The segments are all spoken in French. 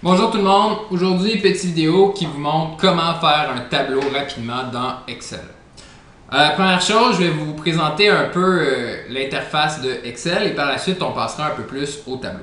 Bonjour tout le monde, aujourd'hui petite vidéo qui vous montre comment faire un tableau rapidement dans Excel. Première chose, je vais vous présenter un peu l'interface de Excel et par la suite on passera un peu plus au tableau.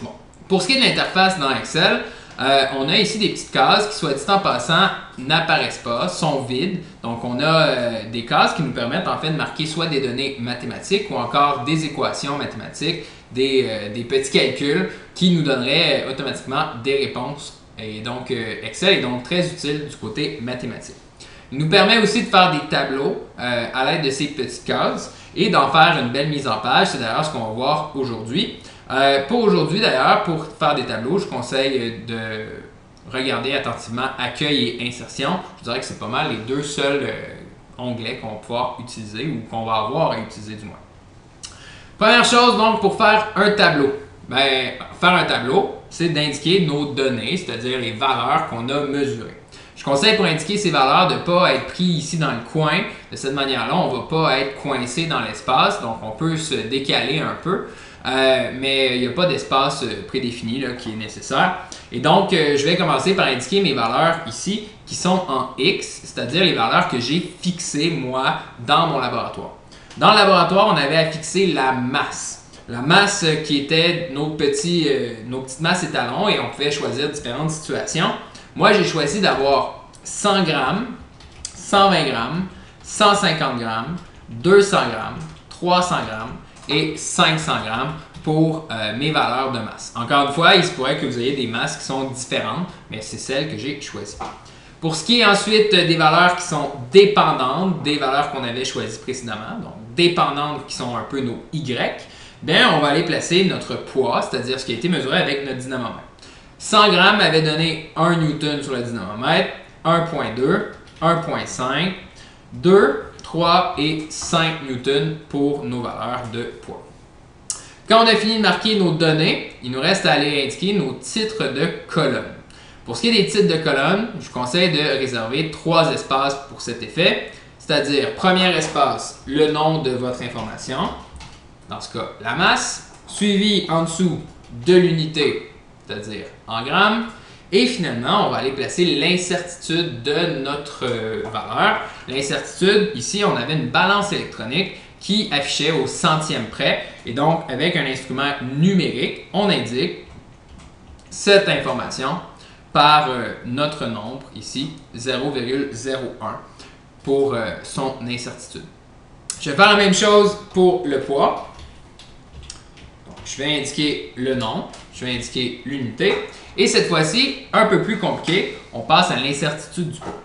Bon. Pour ce qui est de l'interface dans Excel, on a ici des petites cases qui, soit dit en passant, n'apparaissent pas, sont vides. Donc on a des cases qui nous permettent en fait de marquer soit des données mathématiques ou encore des équations mathématiques, des petits calculs qui nous donneraient automatiquement des réponses. Et donc Excel est donc très utile du côté mathématique. Il nous permet aussi de faire des tableaux à l'aide de ces petites cases et d'en faire une belle mise en page. C'est d'ailleurs ce qu'on va voir aujourd'hui. Pour aujourd'hui d'ailleurs, pour faire des tableaux, je conseille de regarder attentivement Accueil et Insertion. Je dirais que c'est pas mal les deux seuls onglets qu'on va pouvoir utiliser ou qu'on va avoir à utiliser du moins. Première chose donc pour faire un tableau. Faire un tableau, c'est d'indiquer nos données, c'est-à-dire les valeurs qu'on a mesurées. Je conseille pour indiquer ces valeurs de ne pas être pris ici dans le coin. De cette manière-là, on ne va pas être coincé dans l'espace, donc on peut se décaler un peu. Mais il n'y a pas d'espace prédéfini là, qui est nécessaire. Et donc, je vais commencer par indiquer mes valeurs ici qui sont en X, c'est-à-dire les valeurs que j'ai fixées, moi, dans mon laboratoire. Dans le laboratoire, on avait à fixer la masse. La masse qui était nos petites masses étalons et on pouvait choisir différentes situations. Moi, j'ai choisi d'avoir 100 grammes, 120 grammes, 150 grammes, 200 grammes, 300 grammes et 500 grammes pour mes valeurs de masse. Encore une fois, il se pourrait que vous ayez des masses qui sont différentes, mais c'est celles que j'ai choisies. Pour ce qui est ensuite des valeurs qui sont dépendantes des valeurs qu'on avait choisies précédemment, donc dépendantes qui sont un peu nos Y, bien, on va aller placer notre poids, c'est-à-dire ce qui a été mesuré avec notre dynamomètre. 100 grammes avait donné 1 newton sur le dynamomètre, 1.2, 1.5, 2, 3 et 5 newtons pour nos valeurs de poids. Quand on a fini de marquer nos données, il nous reste à aller indiquer nos titres de colonne. Pour ce qui est des titres de colonne, je vous conseille de réserver 3 espaces pour cet effet, c'est-à-dire premier espace, le nom de votre information, dans ce cas la masse, suivi en dessous de l'unité, c'est-à-dire en grammes, et finalement, on va aller placer l'incertitude de notre valeur. L'incertitude, ici, on avait une balance électronique qui affichait au centième près. Et donc, avec un instrument numérique, on indique cette information par notre nombre, ici, 0,01 pour son incertitude. Je vais faire la même chose pour le poids. Donc, je vais indiquer le nom, je vais indiquer l'unité. Et cette fois-ci, un peu plus compliqué, on passe à l'incertitude du poids.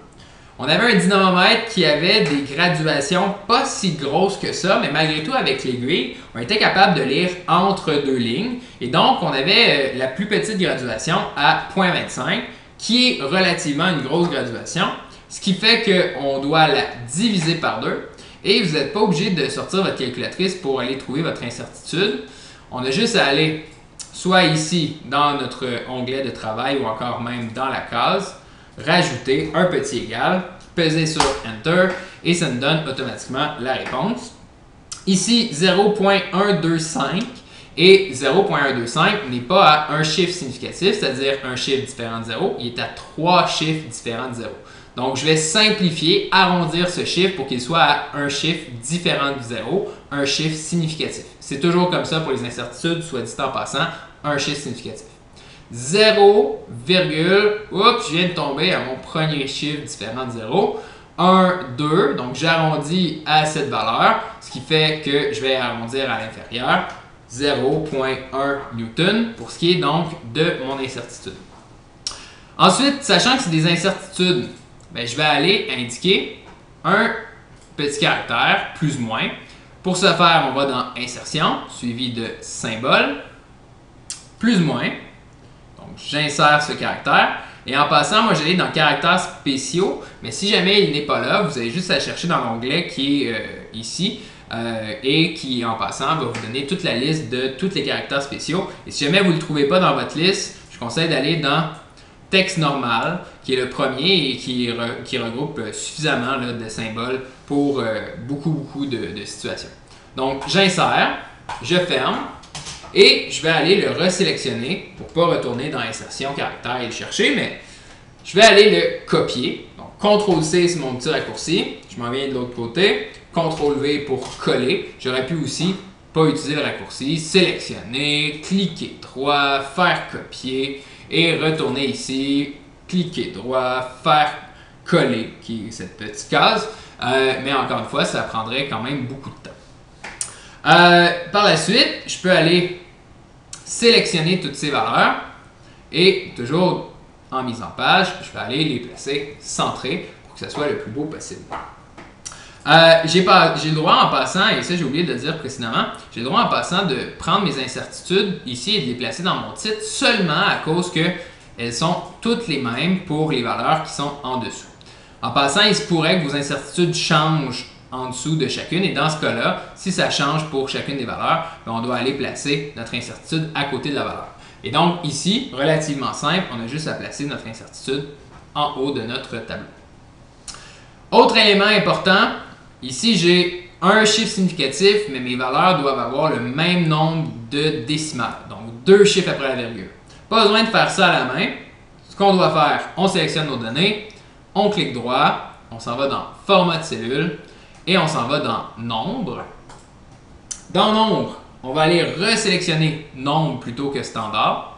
On avait un dynamomètre qui avait des graduations pas si grosses que ça, mais malgré tout, avec l'aiguille, on était capable de lire entre deux lignes. Et donc, on avait la plus petite graduation à 0.25, qui est relativement une grosse graduation, ce qui fait qu'on doit la diviser par deux. Et vous n'êtes pas obligé de sortir votre calculatrice pour aller trouver votre incertitude. On a juste à aller soit ici dans notre onglet de travail ou encore même dans la case, rajouter un petit égal, peser sur Enter et ça nous donne automatiquement la réponse. Ici, 0.125 et 0.125 n'est pas à un chiffre significatif, c'est-à-dire un chiffre différent de 0, il est à 3 chiffres différents de 0. Donc, je vais simplifier, arrondir ce chiffre pour qu'il soit à un chiffre différent de 0, un chiffre significatif. C'est toujours comme ça pour les incertitudes, soit dit en passant, un chiffre significatif. 0, oups, je viens de tomber à mon premier chiffre différent de 0. 1, 2, donc j'arrondis à cette valeur, ce qui fait que je vais arrondir à l'inférieur. 0.1 newton pour ce qui est donc de mon incertitude. Ensuite, sachant que c'est des incertitudes, je vais aller indiquer un petit caractère, plus ou moins. Pour ce faire, on va dans Insertion, suivi de symbole, plus ou moins. Donc, j'insère ce caractère. Et en passant, moi, j'allais dans Caractères spéciaux. Mais si jamais il n'est pas là, vous avez juste à chercher dans l'onglet qui est ici. Et qui, en passant, va vous donner toute la liste de tous les caractères spéciaux. Et si jamais vous ne le trouvez pas dans votre liste, je conseille d'aller dans Texte normal, qui est le premier et qui regroupe suffisamment là, de symboles pour beaucoup de situations. Donc, j'insère, je ferme. Et je vais aller le resélectionner pour ne pas retourner dans Insertion, Caractère et le chercher, mais je vais aller le copier. Donc, CTRL-C, c'est mon petit raccourci. Je m'en viens de l'autre côté. CTRL-V pour coller. J'aurais pu aussi pas utiliser le raccourci, sélectionner, cliquer droit, faire copier et retourner ici, cliquer droit, faire coller, qui est cette petite case. Mais encore une fois, ça prendrait quand même beaucoup de temps. Par la suite, je peux aller sélectionner toutes ces valeurs et toujours en mise en page, je vais aller les placer centrés pour que ça soit le plus beau possible. J'ai le droit en passant, et ça j'ai oublié de le dire précédemment, j'ai le droit en passant de prendre mes incertitudes ici et de les placer dans mon titre seulement à cause qu'elles sont toutes les mêmes pour les valeurs qui sont en dessous. En passant, il se pourrait que vos incertitudes changent en dessous de chacune et dans ce cas-là, si ça change pour chacune des valeurs, on doit aller placer notre incertitude à côté de la valeur. Et donc ici, relativement simple, on a juste à placer notre incertitude en haut de notre tableau. Autre élément important, ici j'ai un chiffre significatif, mais mes valeurs doivent avoir le même nombre de décimales, donc 2 chiffres après la virgule. Pas besoin de faire ça à la main. Ce qu'on doit faire, on sélectionne nos données, on clique droit, on s'en va dans Format de cellule et on s'en va dans Nombre. Dans Nombre, on va aller resélectionner Nombre plutôt que Standard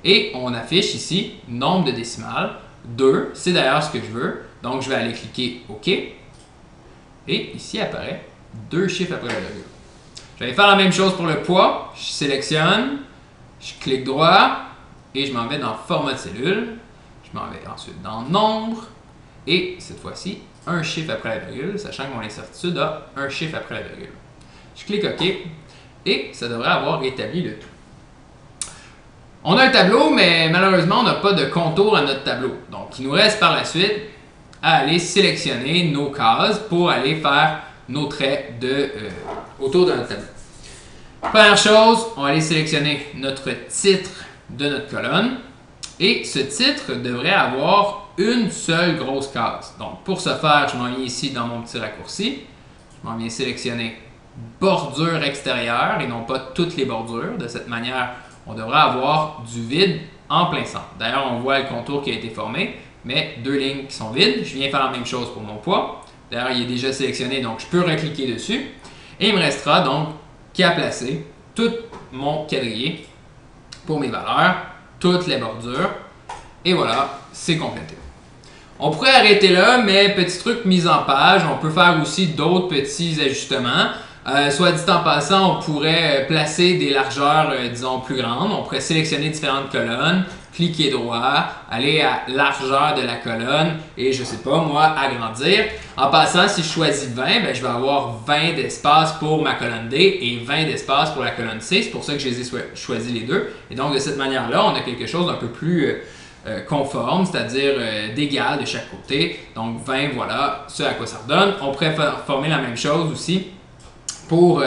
et on affiche ici Nombre de décimales, 2, c'est d'ailleurs ce que je veux. Donc, je vais aller cliquer OK. Et ici apparaît 2 chiffres après la virgule. Je vais faire la même chose pour le poids. Je sélectionne, je clique droit et je m'en vais dans Format de cellule. Je m'en vais ensuite dans Nombre et cette fois-ci, un chiffre après la virgule, sachant que mon incertitude a un chiffre après la virgule. Je clique OK et ça devrait avoir rétabli le tout. On a un tableau, mais malheureusement, on n'a pas de contour à notre tableau. Donc, il nous reste par la suite à aller sélectionner nos cases pour aller faire nos traits autour de notre tableau. Première chose, on va aller sélectionner notre titre de notre colonne et ce titre devrait avoir une seule grosse case. Donc pour ce faire, je m'en viens ici dans mon petit raccourci, je m'en viens sélectionner bordure extérieure et non pas toutes les bordures. De cette manière, on devrait avoir du vide en plein centre. D'ailleurs, on voit le contour qui a été formé, mais 2 lignes qui sont vides. Je viens faire la même chose pour mon poids. D'ailleurs, il est déjà sélectionné, donc je peux recliquer dessus. Et il me restera donc qu'à placer tout mon quadrillé pour mes valeurs, toutes les bordures. Et voilà, c'est complété. On pourrait arrêter là, mais petit truc mise en page, on peut faire aussi d'autres petits ajustements. Soit dit en passant, on pourrait placer des largeurs, disons, plus grandes. On pourrait sélectionner différentes colonnes, cliquer droit, aller à largeur de la colonne et je sais pas moi, agrandir. En passant, si je choisis 20, ben, je vais avoir 20 d'espace pour ma colonne D et 20 d'espace pour la colonne C. C'est pour ça que je les ai choisis les deux. Et donc de cette manière-là, on a quelque chose d'un peu plus conforme, c'est-à-dire d'égal de chaque côté. Donc 20, voilà ce à quoi ça redonne. On pourrait former la même chose aussi pour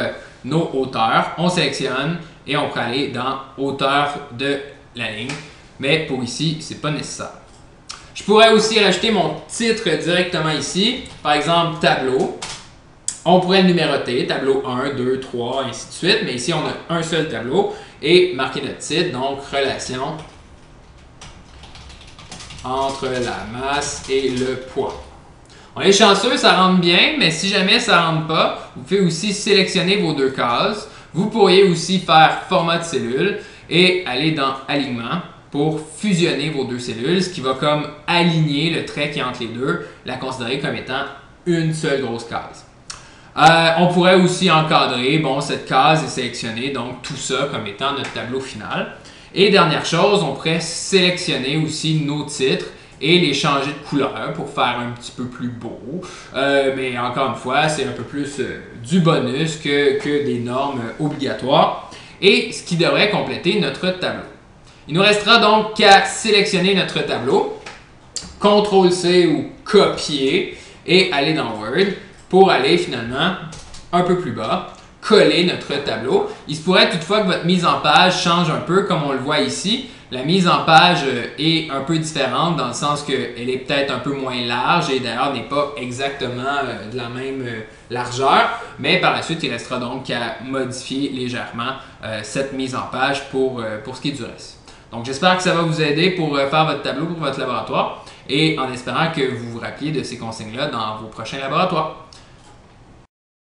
nos hauteurs. On sélectionne et on peut aller dans hauteur de la ligne. Mais pour ici, c'est pas nécessaire. Je pourrais aussi rajouter mon titre directement ici. Par exemple, tableau. On pourrait le numéroter, tableau 1, 2, 3, ainsi de suite. Mais ici, on a un seul tableau et marquer notre titre, donc relation entre la masse et le poids. On est chanceux, ça rentre bien, mais si jamais ça ne rentre pas, vous pouvez aussi sélectionner vos 2 cases. Vous pourriez aussi faire format de cellule et aller dans alignement pour fusionner vos 2 cellules, ce qui va comme aligner le trait qui est entre les deux, la considérer comme étant une seule grosse case. On pourrait aussi encadrer, bon, cette case est sélectionnée, donc tout ça comme étant notre tableau final. Et dernière chose, on pourrait sélectionner aussi nos titres et les changer de couleur pour faire un petit peu plus beau. Mais encore une fois, c'est un peu plus du bonus que des normes obligatoires. Et ce qui devrait compléter notre tableau. Il nous restera donc qu'à sélectionner notre tableau, CTRL-C ou copier et aller dans Word pour aller finalement un peu plus bas, coller notre tableau. Il se pourrait toutefois que votre mise en page change un peu, comme on le voit ici. La mise en page est un peu différente dans le sens qu'elle est peut-être un peu moins large et d'ailleurs n'est pas exactement de la même largeur, mais par la suite, il restera donc qu'à modifier légèrement cette mise en page pour ce qui est du reste. Donc j'espère que ça va vous aider pour faire votre tableau pour votre laboratoire et en espérant que vous vous rappeliez de ces consignes-là dans vos prochains laboratoires.